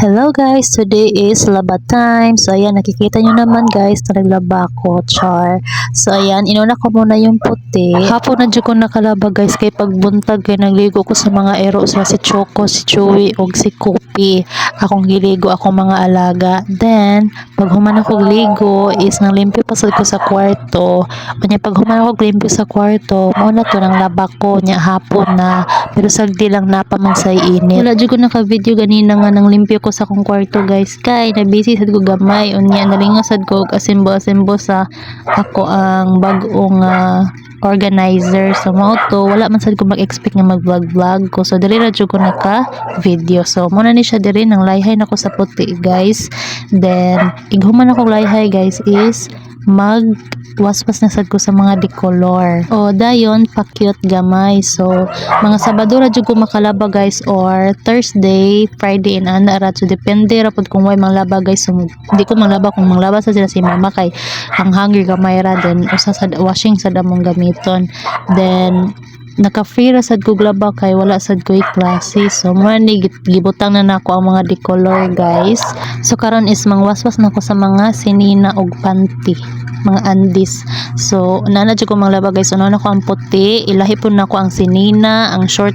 Hello guys, today is laba time. So ayan, nakikita nyo naman guys, naglaba ko, char. So ayan, inuna ko muna yung puti. Hapon na dyan ko nakalaba guys, kay pagbuntag kay nagligo ko sa mga ero sa si Choco, si Chewy, o si Kopi. Akong giligo, akong mga alaga. Then, pag human ako ligo is nang limpyo pasad ko sa kwarto. Kanya pag human ako limpyo sa kwarto, muna to nang laba ko, nya hapon na. Pero sagdi lang napamansay init. Wala dyan ko naka-video ganina nga nang limpyo ko sa akong kwarto guys, kay na busy sad ko gamay unya nalingasad ko og asimbo sa ako ang bag-ong organizer. So mao to wala man sad ko mag-expect nga mag-vlog ko, so diri ra jud ko naka video. So muna ni siya diri nang layhay nako sa puti guys. Then ighuman ako layhay guys is mag waswas na sad ko sa mga decolor. O dayon pa-cute gamay. So mga Sabado ra jud ko makalaba guys, or Thursday, Friday and ana ra. So depende ra pud kung way manglaba guys. So hindi ko manglaba kung manglaba sa sila si mama kay ang hungry gamay ra, then usa sa washing sa damong gamiton. Then naka-free ra sad ko glaba kay wala sad ko klase. So mo ni gibutang na nako ang mga decolor guys. So karon is mangwaswas nako sa mga sinina og panty, mga andis. So nana jud ko manglaba guys. So na ko ang puti, ilahi po nako ang sinina, ang short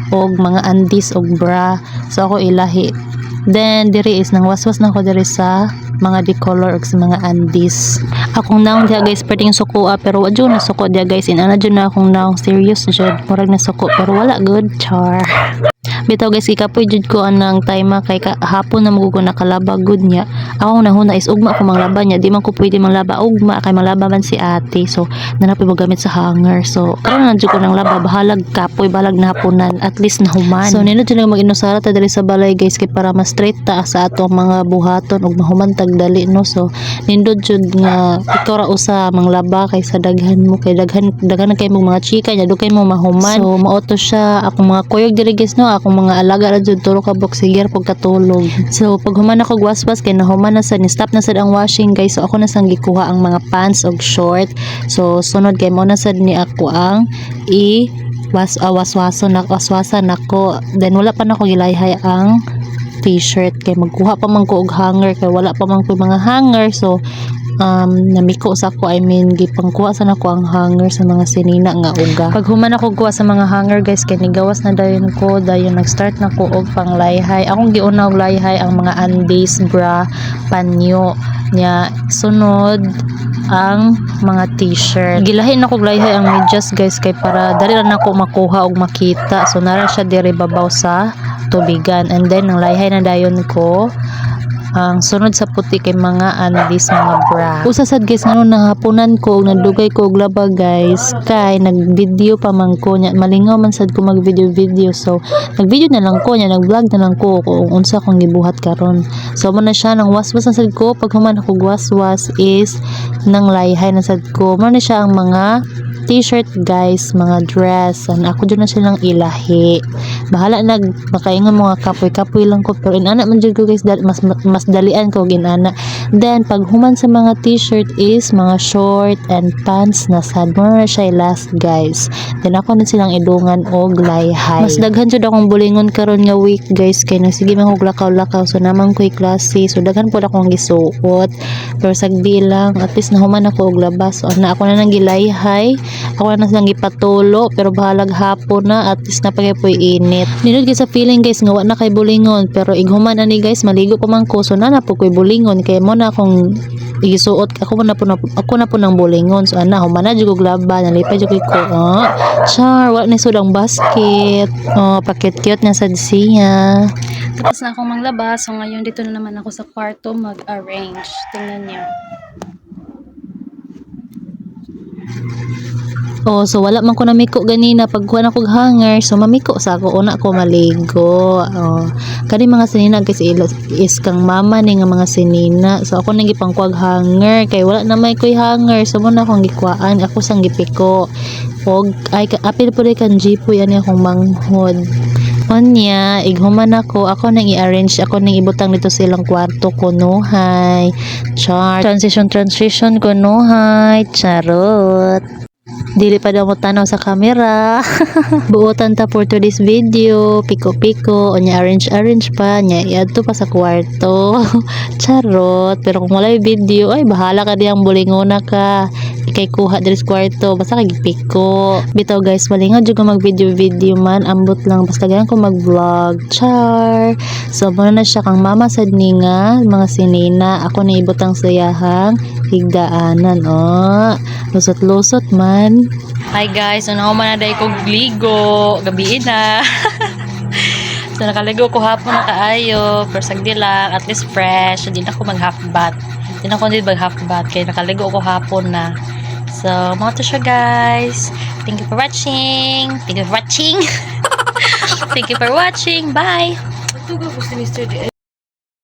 og mga andis og bra. So ako ilahi. Then diri is nang waswas na ko diri sa mga decolor og sa mga andis. Akong naong dia guys perting suko pero wa jud na suko dia guys. Inana jud na akong naong serious jud. Murag na suko pero wala good, char. Bitaw guys, ikapoy jud ko anang time kay hapon na magugo nakalaba good niya. Ako nahuna is ugma ko manglaba niya. Di man ko pwede manglaba ugma kay manglaba man si ate. So nanapoy mo gamit sa hanger. So karon na jud ko nang laba bahalag kapoy balag na hapunan at least nahuman. So nino jud mag-inusara ta diri sa balay guys kay para ma straight ta sa ato mga buhaton ug mahumantag dali no. So nindot jud nga ikaw ra usa manglaba kay sa daghan mo kay daghan kay mo mga chika nya dugay mo mahuman. So maoto siya akong mga kuyog diri guys no. Akong mga alaga ra jud turo ka boksiger pag katulog. So pag human ako waswas kay nahuman na sa ni stop na sad ang washing guys. So ako na sang gikuha ang mga pants og short. So sunod kay mo na sad ni ako ang waswasan nako. Then wala pa nako gilayhay ang t-shirt kay magkuha pa man ko og hanger kay wala pa man ko mga hanger. So namiko sa ako, gipangkuha sa nako ang hanger sa mga sinina nga uga. Pag human ako kuha sa mga hanger guys kay nigawas na dayon ko, dayon nag-start na ko og panglayhay. Akong giuna og layhay ang mga undies, bra, panyo nya. Sunod ang mga t-shirt. Gilahi na ko layhay ang medyas guys kay para dali ra nako makuha og makita. So nara siya diri babaw sa tubigan, and then ang layhay na dayon ko ang sunod sa puti kay mga andis, mga bra. Usa sad guys ngano nahapunan ko og nadugay ko og laba guys kay nag-video pa man ko nya malingaw man sad ko mag-video. So nag-video na lang ko nya nag-vlog na lang ko kung unsa akong gibuhat karon. So mo na siya nang waswas na sad ko. Pag human ako waswas is nang layhay na sad ko. Mo na siya ang mga t-shirt guys, mga dress, and ako dyan na silang ilahi. Bahala makaingon mga kapoy lang ko, pero inana man dyan ko guys, mas dalian ko ginana. Then pag human sa mga t-shirt is mga short and pants na sad mo na siya last guys. Then ako na silang idungan og layhay. Mas daghan jud akong bulingon karon nga week guys kay nagsige man og lakaw-lakaw. So naman ko'y klase, so daghan po akong gisuot, pero sagdi lang at least nahuman ako og labas. So ako na nang gilayhay, ako na lang gipatulo, pero bahalag hapon na at least napagay init. Ninod sa feeling guys nga wa na kay bulingon, pero ighuman ani guys maligo pa man ko, so na po ko'y bulingon kay mo na akong igisuot. Ako na po ng bulingon. So ana human na jud og laba, nalipay jud ko. Char wa ni sud ang basket. Pakit-cute na sad siya. Tapos na akong manglaba. So ngayon dito na naman ako sa kwarto mag-arrange. Tingnan niyo. So wala man ko namiko ganina pag kuha na kog hanger. So mamiko sa ako una ko maligo. Kani mga sinina guys is kang mama ni nga mga sinina. So ako nang gipangkuag hanger kay wala na may koy hanger. So muna akong gikuhaan, ako sang gipiko. Og ay apil po rin kan jipo yan akong manghod. Onya, ighuman ako nang i-arrange, ako nang ibutang dito silang kwarto ko no. Hi. Char. Transition ko no. Hi. Charot. Dili pa daw mo tanaw sa camera. Buotan ta for today's video. Piko-piko. O niya arrange pa. Niya iadto pa sa kwarto. Charot. Pero kung wala yung video, ay bahala ka diyang bulingona ka. Ikay kuha diri sa kwarto. Basta kay piko. Bitaw guys, malingad jud ko mag video man. Ambot lang. Basta ganyan ko mag-vlog. Char. So, muna na siya kang mama sad ni nga. Mga sinina. Ako na ibutang sayahang higdaanan. Oh. Lusot-lusot man. Hi guys, so nahuman na dahil kong ligo. Gabiin na. So nakaligo ko hapon na kaayo. Pero sagdi lang, at least fresh. So di na ako mag half bath. Di na ako mag half bath. Kaya nakaligo ko hapon na. So, mga to siya guys. Thank you for watching. Thank you for watching. Thank you for watching. Bye.